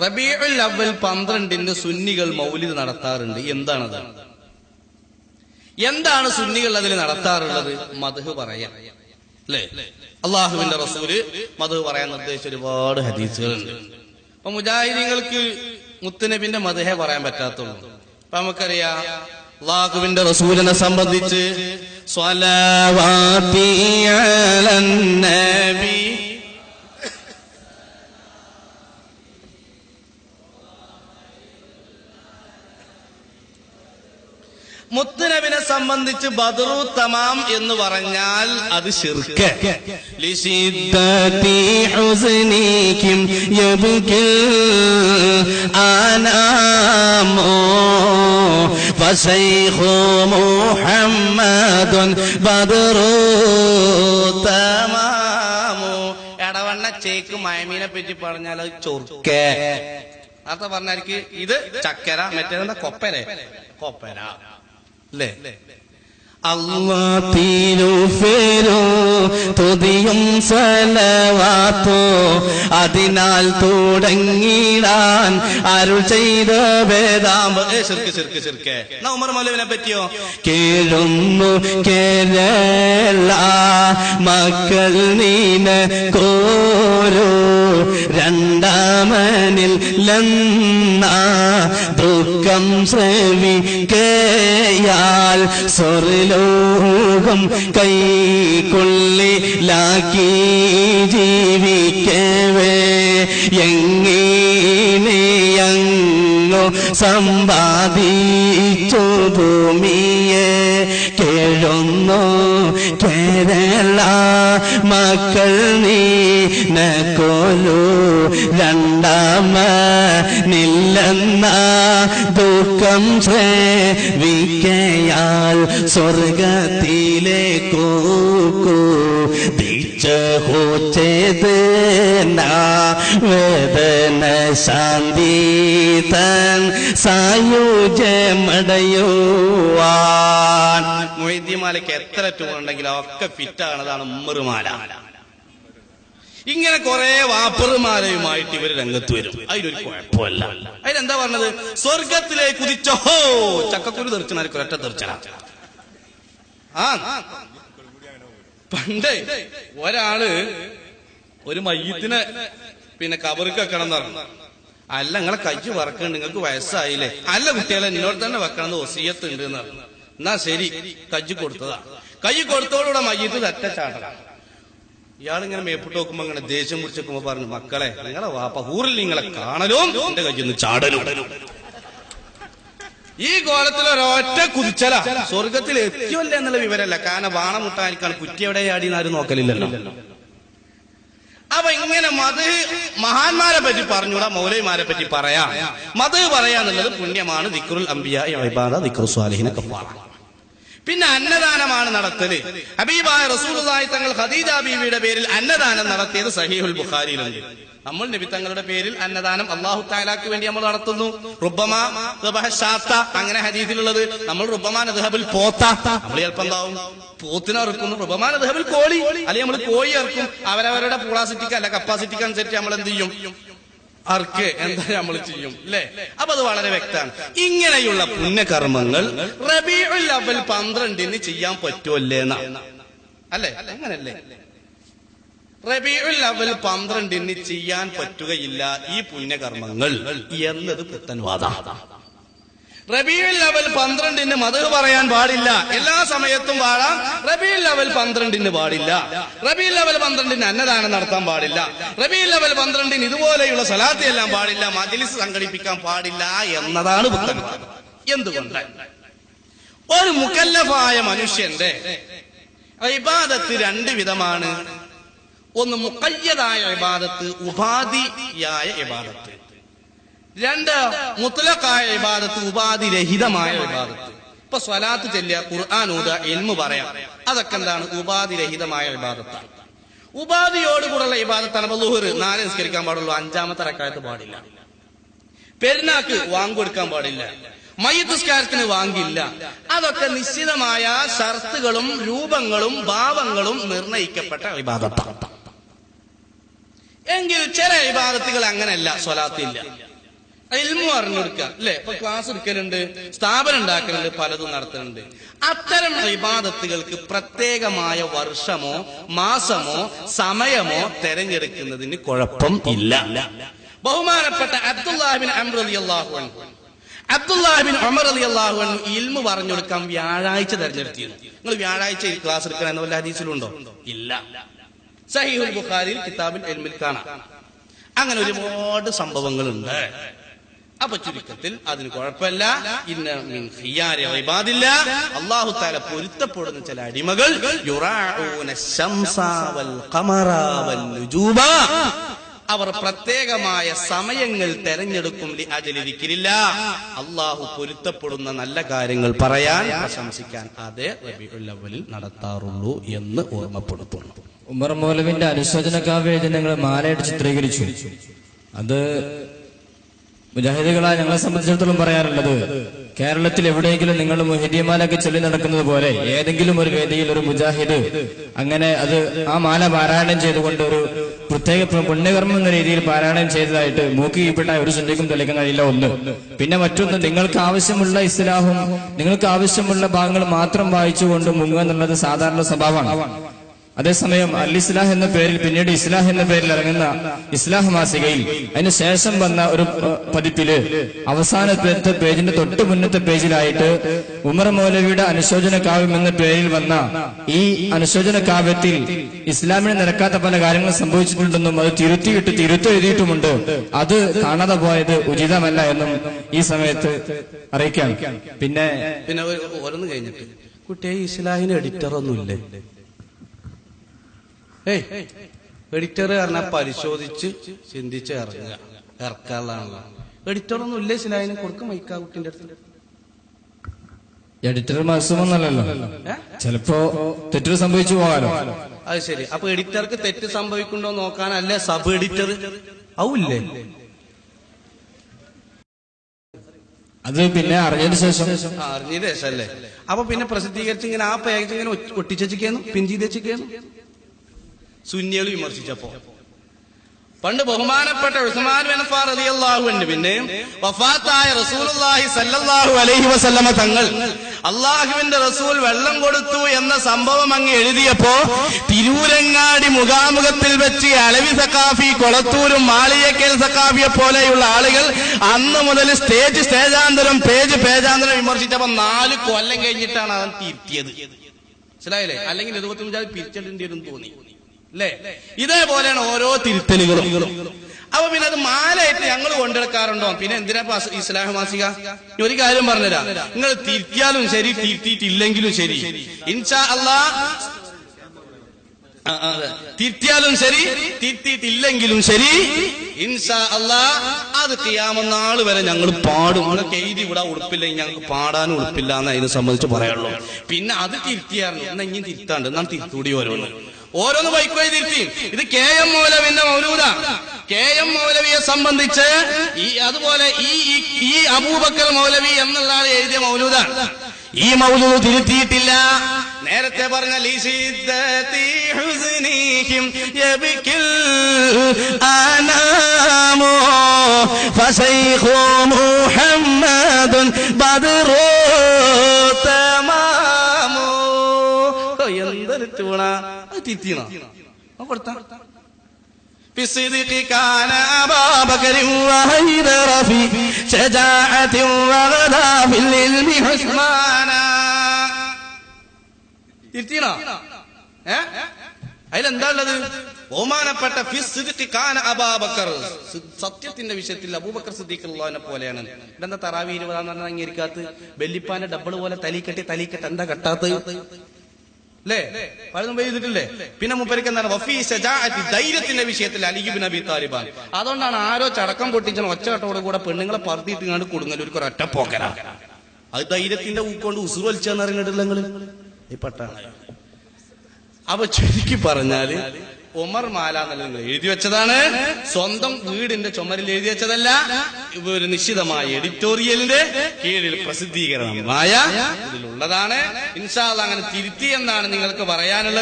റബീഉൽ അവ്വൽ 12 സുന്നികൾ മൗലിദ് നടത്താറുണ്ട്. എന്താണത്? എന്താണ് സുന്നികൾ അതിൽ നടത്താറുള്ളത്? മദ്ഹ് പറയാം, അല്ലേ? അള്ളാഹുവിന്റെ റസൂല് മദ്ഹ് പറയാൻ നിർദ്ദേശിച്ച ഒരുപാട് ഹദീസുകളുണ്ട്. അപ്പൊ മുജാഹിദീങ്ങൾക്ക് മുത്തുനബിന്റെ മദ്ഹേ പറയാൻ പറ്റാത്തുള്ളൂ. അപ്പൊ നമുക്കറിയാം അള്ളാഹുവിന്റെ റസൂലിനെ സംബന്ധിച്ച് സ്വലവാതി അലൻ നബി, മുത്തുനബിനെ സംബന്ധിച്ച് ബദ്റു തമാം എന്ന് പറഞ്ഞാൽ അത് ശിർക്ക്. ലിശിദ്ദതി ഹുസ്നികിം യബ്കിൽ അനാമോ വശൈഖു മുഹമ്മദുൻ ബദ്റു തമാമോ. എടവണ്ണ ചേക്ക് മയമീനെ പറ്റി പറഞ്ഞാൽ അത് ചൊർക്കേ. അർത്ഥം പറഞ്ഞായിരിക്കും ഇത് ചക്കര, മറ്റേതെന്താ കൊപ്പരെ, കൊപ്പര അല്ലേ? തുതിയും സലവാത്തോ അതിനാൽ തുടങ്ങിടാൻ അരുൾ ചെയ്ത വേദാമ്പ. ശിർക്ക്. ഉമർ മൗലവിനെ പറ്റിയോ? കേഴുന്നു കേരള മക്കൾ നീന കോരോ രണ്ടാമനിൽ ദുഃഖം ശ്രവിക്കയാൽ സ്വർലോകം കൈക്കൊള്ളിലാക്കി ജീവിക്കവേ എങ്ങനെയങ്ങോ സമ്പാദിച്ചു ഭൂമിയെ കേഴുന്നു കേരള മക്കൾ നീനക്കൊലു രണ്ടാമനില്ലെന്ന ദുഃഖം ശ്രവിക്കയാൽ സ്വർഗത്തിലേക്കു ദിച്ചേത് വേദന ശാന്തി തൻ സായുജമടയുവാൻ. മൊയ്തീമാലയ്ക്ക് എത്ര ട്യൂണുണ്ടെങ്കിലും ഒക്കെ ഫിറ്റാണതാണ് ഉമ്മറുമാല. ഇങ്ങനെ കുറെ വാപ്പറുമാലയുമായിട്ട് ഇവര് രംഗത്ത് വരും. അതിലൊരു കുഴപ്പമല്ല. അതിലെന്താ പറഞ്ഞത്? സ്വർഗത്തിലേക്ക് കുതിച്ചോ ചക്കക്കുരു തെറിച്ചനായിരിക്കും, ഒരൊറ്റ തെറിച്ചന. പണ്ട് ഒരാള് ഒരു മയ്യത്തിനെ കബർക്ക് വെക്കണം എന്ന് പറഞ്ഞു. അല്ല, നിങ്ങളെ കയ്യ് വറക്കണ്ട്, നിങ്ങൾക്ക് വയസ്സായില്ലേ? അല്ല കുട്ടികളെ എന്നോട് തന്നെ വെക്കണം, വസിയത്ത് ഉണ്ട് എന്ന് പറഞ്ഞു. എന്നാ ശരി, കയ്യ് കൊടുത്തതാ. കയ്യ് കൊടുത്തോടുകൂടെ മയ്യത്ത് തറ്റ ചാടലാണ്. ഇയാളിങ്ങനെ മേപ്പിട്ട് നോക്കുമ്പോ ഇങ്ങനെ ദേഷ്യം പിടിച്ചേക്കുമ്പോ പറഞ്ഞു, മക്കളെ നിങ്ങളെ വാപ്പ ഹൂറിൽ നിങ്ങളെ കാണലും എന്റെ കയ്യിൽ നിന്ന് ചാടലും. ഈ കോലത്തിൽ ഒരൊറ്റ കുതിച്ചല സ്വർഗത്തിൽ എത്തിയല്ലേ എന്നുള്ള വിവരമല്ല. കാരണം ബാണം മുട്ടാനിക്കാണ് കുറ്റി എവിടെ ആടിയെന്ന് ആരും നോക്കലില്ലല്ലോ. അപ്പൊ ഇങ്ങനെ മഹാന്മാരെ പറ്റി പറഞ്ഞൂടാ, മൗലവിമാരെ പറ്റി പറയാം. മദ്ഹ് പറയാന്നുള്ളത് പുണ്യമാണ്. ദിക്റുൽ അംബിയാ ഇബാദ, ദിക്റു സ്വാലിഹീന കഫാറ. പിന്നെ അന്നദാനമാണ് നടത്തല്. ഹബീബായ റസൂലുള്ളാഹി തങ്ങൾ ഖദീജ ബീവിയുടെ പേരിൽ അന്നദാനം നടത്തിയത് സഹീഹുൽ ബുഖാരിയിലുണ്ട്. നമ്മൾ നബി തങ്ങളുടെ പേരിൽ അന്നദാനം അല്ലാഹു തആലാക്ക് വേണ്ടി നമ്മൾ നടത്തുന്നു. റുബ്ബമാ ദബഹ ഷാത്ത, അങ്ങനെ ഹദീസിലുള്ളത്. നമ്മൾ റുബ്ബമാ നദ്ഹബുൽ പോത്ത, നമ്മൾ ചിലപ്പോൾ എന്താവും പോത്തിനെ ഇറക്കുന്നു. റുബ്ബമാ നദ്ഹബുൽ കോഴി, അല്ലെങ്കിൽ നമ്മൾ കോഴി ഇറക്കും. അവരവരുടെ കപ്പാസിറ്റിക്ക് അല്ല കപ്പാസിറ്റിക്ക് അനുസരിച്ച് നമ്മൾ എന്ത് ചെയ്യും? അർക്ക് എന്താ നമ്മൾ ചെയ്യും, അല്ലേ? അപ്പൊ അത് വളരെ വ്യക്തമാണ്. ഇങ്ങനെയുള്ള പുണ്യകർമ്മങ്ങൾ റബീഉൽ അവ്വൽ 12 ചെയ്യാൻ പറ്റുമല്ലേന്നാ, അല്ലേ? അങ്ങനല്ലേ? റബീഉൽ അവ്വൽ 12 ചെയ്യാൻ പറ്റുകയില്ല ഈ പുണ്യകർമ്മങ്ങൾ എന്നത് പുത്തൻവാദം. റബീഉൽ അവ്വൽ 12 മദ്ഹ് പറയാൻ പാടില്ല, എല്ലാ സമയത്തും പാടാം. റബീഉൽ അവ്വൽ 12 പാടില്ല. റബീഉൽ അവ്വൽ 12 അന്നദാനം നടത്താൻ പാടില്ല. റബീഉൽ അവ്വൽ 12 ഇതുപോലെയുള്ള സ്വലാത്ത് എല്ലാം പാടില്ല, മജ്‌ലിസ് സംഘടിപ്പിക്കാൻ പാടില്ല എന്നതാണ് പുത്തൻവാദം. എന്തുകൊണ്ട്? ഒരു മുകല്ലഫായ മനുഷ്യന്റെ ഇബാദത്ത് 2 വിധമാണ്. ഒന്ന് മുഖയ്യദായ ഇബാദത്ത്, ഉപാധിയായ ഇബാദത്ത്. 2 മുത്ലഖായ ഇബാദത്ത്, ഉപാധിരഹിതമായ ഇബാദത്ത്. ഇപ്പൊ സ്വലാത്ത് ചൊല്ലുക, ഖുർആൻ ഓതുക, ഇൽമു പറയാം, അതൊക്കെ എന്താണ്? ഉപാധിരഹിതമായ ഇബാദത്താണ്. ഉപാധിയോടുകൂടെയുള്ള ഇബാദത്താണ്. ളുഹർ 4 നിസ്കരിക്കാൻ പാടുള്ളൂ, 5ാമത്തെ റക്അത്ത് പാടില്ല. പെരുന്നാക്ക് വാങ്ക് കൊടുക്കാൻ പാടില്ല. മയ്യിത്ത് നിസ്കാരത്തിന് വാങ്ങില്ല. അതൊക്കെ നിശ്ചിതമായ ഷർത്തുകളും രൂപങ്ങളും ഭാവങ്ങളും നിർണയിക്കപ്പെട്ട ഇബാദത്താണ്. എങ്കിൽ ചില ഇബാദത്തുകൾ അങ്ങനെയല്ല, സ്വലാത്തില്ല. ഇൽമു അറിഞ്ഞു കൊടുക്കുക അല്ലെ. ഇപ്പൊ ക്ലാസ് എടുക്കലുണ്ട്, സ്ഥാപനം ഉണ്ടാക്കലുണ്ട്, പലതും നടത്തുന്നുണ്ട്. അത്തരം ഇബാദത്തുകൾക്ക് പ്രത്യേകമായ വർഷമോ മാസമോ സമയമോ തെരഞ്ഞെടുക്കുന്നതിന് കുഴപ്പം ഇല്ല. ബഹുമാനപ്പെട്ട അബ്ദുല്ലാഹിബിൻ അംർ റളിയല്ലാഹു അൻഹു, അബ്ദുല്ലാഹിബിൻ ഉമർ റളിയല്ലാഹു അൻഹു ഇൽമു പറഞ്ഞു കൊടുക്കാൻ വ്യാഴാഴ്ച തെരഞ്ഞെടുത്തിരുന്നു. നിങ്ങൾ വ്യാഴാഴ്ച ക്ലാസ് എടുക്കണം എന്ന വല്ല ഹദീസിലുണ്ടോ? ഇല്ല. സഹീഹുൽ ബുഖാരിയിൽ കിതാബുൽ ഇൽമിൽ കാണാം. അങ്ങനെ ഒരുപാട് സംഭവങ്ങളുണ്ട്. അപ്പൊ ചുരുക്കത്തിൽ അതിന് കുഴപ്പമില്ല. ഇന്ന മിൻ ഖിയാരി ഇബാദില്ലാ, അല്ലാഹു തആല പൊരുത്തപ്പെടുന്ന ചില അടിമകൾ യുറാഊന ശംസ വൽ ഖമറ വൽ നുജൂബ, അവർ പ്രത്യേകമായ സമയങ്ങൾ തെരഞ്ഞെടുക്കും. ലിഅജ്ലി ദിക്രില്ലാ, അല്ലാഹു പൊരുത്തപ്പെടുന്ന നല്ല കാര്യങ്ങൾ പറയാൻ, പ്രശംസിക്കാൻ അതേ റബീഉൽ അവ്വലിൽ നടത്താറുള്ളൂ എന്ന് ഓർമ്മപ്പെടുത്തുന്നു. ഉമർ മൗലവിന്റെ അനുശോചന കാവ്യ ഞങ്ങൾ മാലയിട്ട് ചിത്രീകരിച്ചു. അത് മുജാഹിദുകളായ ഞങ്ങളെ സംബന്ധിച്ചിടത്തോളം പറയാറുള്ളത്, കേരളത്തിൽ എവിടെയെങ്കിലും നിങ്ങൾ മുഹീദ്യമാലൊക്കെ ചൊല്ലി നടക്കുന്നത് പോലെ ഏതെങ്കിലും ഒരു വേദിയിൽ ഒരു മുജാഹിദ് അങ്ങനെ അത് ആ മാല പാരായണം ചെയ്തുകൊണ്ട് ഒരു പ്രത്യേക പുണ്യകർമ്മം എന്ന രീതിയിൽ പാരായണം ചെയ്തതായിട്ട് മൂക്ക് കീഴ്പ്പെട്ട ഒരു സുന്നിക്കും തെളിയിക്കാൻ കഴിയില്ല. ഒന്ന്. പിന്നെ മറ്റൊന്ന്, നിങ്ങൾക്ക് ആവശ്യമുള്ള ഇസ്ലാഹും നിങ്ങൾക്ക് ആവശ്യമുള്ള ഭാഗങ്ങൾ മാത്രം വായിച്ചുകൊണ്ട് മുങ്ങുക എന്നുള്ളത് സാധാരണ സ്വഭാവമാണ്. അതേസമയം അൽ ഇസ്ലാഹ് എന്ന പേരിൽ പിന്നീട് ഇസ്ലാഹ് എന്ന പേരിൽ ഇറങ്ങുന്ന ഇസ്ലാഹ് മാസികയിൽ അതിന് ശേഷം വന്ന ഒരു പതിപ്പില് അവസാനത്തെ പേജിന്റെ തൊട്ട് മുന്നത്തെ പേജിലായിട്ട് ഉമർ മൗലവിയുടെ അനുശോചന കാവ്യം എന്ന പേരിൽ വന്ന ഈ അനുശോചന കാവ്യത്തിൽ ഇസ്ലാമിന് നിരക്കാത്ത പല കാര്യങ്ങളും സംഭവിച്ചിട്ടുണ്ടെന്നും അത് തിരുത്തെഴുതിയിട്ടുമുണ്ട്. അത് കാണാതെ പോയത് ഉചിതമല്ല എന്നും ഈ സമയത്ത് അറിയിക്കാം. പിന്നെ ഓരോന്ന് കഴിഞ്ഞിട്ട് കുട്ടിയെ ഇസ്ലാഹിന് എഡിറ്റർ ഒന്നുമില്ലേ? എഡിറ്റർ പറഞ്ഞാൽ പരിശോധിച്ച് ചിന്തിച്ച് ഇറക്കാനുള്ളതാണല്ലോ. എഡിറ്റർ ഒന്നും ഇല്ലേ ഇസ്ലാഹിന്? കൊടുക്കും മൈക്കാ കുട്ടിന്റെ അടുത്ത്. എഡിറ്റർ മാസമൊന്നല്ലല്ലോ, ചിലപ്പോ തെറ്റ് സംഭവിച്ചു പോകാലോ. അത് ശരി. അപ്പൊ എഡിറ്റർക്ക് തെറ്റ് സംഭവിക്കുന്നുണ്ടോ നോക്കാനല്ലേ സബ് എഡിറ്റർ ആവൂല്ലേ? അത് പിന്നെ അറിഞ്ഞതിന് ശേഷം അല്ലേ? അപ്പൊ പിന്നെ പ്രസിദ്ധീകരിച്ച് ഇങ്ങനെ ആ പേജ് ഇങ്ങനെ ഒട്ടിച്ചേക്കുന്നു, പിൻ ചെയ്തേച്ചിരിക്കുന്നു. സുന്നികൾ വിമർശിച്ചപ്പോ പണ്ട് ബഹുമാനപ്പെട്ട ഉസ്മാൻ ബിൻ അഫ്ഫാൻ റളിയല്ലാഹു അൻഹു പിന്നെ വഫാത്തായ റസൂലുള്ളാഹി സ്വല്ലല്ലാഹു അലൈഹി വസല്ലമ തങ്ങൾ അള്ളാഹുവിന്റെ റസൂൽ വെള്ളം കൊടുത്തു എന്ന സംഭവം അങ്ങ് എഴുതിയപ്പോ തിരൂരങ്ങാടി മുഖാമുഖത്തിൽ വെച്ച് അലവി സഖാഫി, കൊളത്തൂരും മാളിയേക്കൽ സഖാഫിയെ പോലെയുള്ള ആളുകൾ അന്ന് മുതൽ സ്റ്റേജാന്തരം പേജാന്തരം വിമർശിച്ചപ്പോ 4 കൊല്ലം കഴിഞ്ഞിട്ടാണ് അവൻ തിരുത്തിയത്. മനസ്സിലായില്ലേ? അല്ലെങ്കിൽ എതിർത്ത് മുജാഹിദ് പിരിച്ചിടേണ്ടി വരും തോന്നി അല്ലേ? ഇതേപോലെയാണ് ഓരോ തിരുത്തലുകളും. അപ്പൊ പിന്നെ അത് മാലയായിട്ട് ഞങ്ങൾ കൊണ്ടെടുക്കാറുണ്ടോ? പിന്നെ എന്തിനാ ഇസ്ലാഹ് മാസിക? ഒരു കാര്യം പറഞ്ഞുതരാം, നിങ്ങൾ തിരുത്തിയാലും ശരി തിരുത്തിയിട്ടില്ലെങ്കിലും ശരി, ഇൻഷാ അല്ലാഹ് തിരുത്തിയാലും ശരി തിരുത്തിയിട്ടില്ലെങ്കിലും ശരി, ഇൻഷാ അല്ലാഹ് അത് ഖിയാമത്ത് നാൾ വരെ ഞങ്ങൾ പാടും. ഞങ്ങൾക്ക് എഴുതി വിടാൻ ഉടുപ്പില്ലെങ്കിൽ ഞങ്ങൾക്ക് പാടാനും ഉടുപ്പില്ല എന്ന് അതിനെ സംബന്ധിച്ച് പറയാനുള്ളൂ. പിന്നെ അത് തിരുത്തിയായിരുന്നു, എന്നാ ഇങ്ങനെ തിരുത്താണ്ട് എന്നാ തിരുത്തൂടി ഓരോന്ന് ബൈക്കോയി തിരുത്തി. ഇത് KM മൗലവിന്റെ മൗലൂദ. KM മൗലവിയെ സംബന്ധിച്ച് അതുപോലെ ഈ അബൂബക്കർ മൗലവി എന്നുള്ള ആൾ എഴുതിയ മൗലൂദ. ഈ മൗലൂദ് തിരുത്തിയിട്ടില്ല. നേരത്തെ പറഞ്ഞ എന്തൊരു ചൂണ തിരുത്തിണോ കൊടുത്ത തിരുത്തിണോ? അതിലെന്താ ഉള്ളത്? ബഹുമാനപ്പെട്ട സത്യത്തിന്റെ വിഷയത്തിൽ അബൂബക്കർ സിദ്ദീഖ് റളിയല്ലാഹു പോലെയാണ്. ഇതെന്താ തറാവി 20 പറഞ്ഞാൽ അംഗീകരിക്കാത്ത? ബെല്ലിപ്പാന്റെ ഡബിൾ പോലെ തലീക്കെട്ടി എന്താ കെട്ടാത്ത അല്ലേ? പലതും ചെയ്തിട്ടില്ലേ? പിന്നെ മൂപ്പർക്ക് എന്താണ് വഫീ ശജാഅത്തി, ധൈര്യത്തിന്റെ വിഷയത്തിൽ അലി ഇബ്നു അബി താലിബാൻ. അതുകൊണ്ടാണ് ആരോ ചടക്കം പൊട്ടിച്ച ഒച്ചകട്ടോട് കൂടെ പെണ്ണുങ്ങളെ പറത്തിയിട്ട് ഇങ്ങോട്ട് കൊടുങ്ങൽ ഒരു ഒറ്റ പോക്കരാ. അത് ധൈര്യത്തിന്റെ ഊക്കൊണ്ട് ഉസുർ വലിച്ചെന്ന് അറിഞ്ഞിട്ടില്ല നിങ്ങള് ഈ പട്ടാണ്. അപ്പൊ ചുരുക്കി പറഞ്ഞാല് ഉമർ മാല എന്നല്ല നിങ്ങൾ എഴുതി വെച്ചതാണ്. സ്വന്തം വീടിന്റെ ചുമരിൽ എഴുതി വെച്ചതല്ല. ഒരു നിശ്ചിതമായ എഡിറ്റോറിയലിന്റെ കീഴിൽ പ്രസിദ്ധീകരണമായ ഇതിലുള്ളതാണ്. ഇൻഷാ അല്ലാഹ് അങ്ങനെ തിരുത്തി എന്നാണ് നിങ്ങൾക്ക് പറയാനുള്ളത്.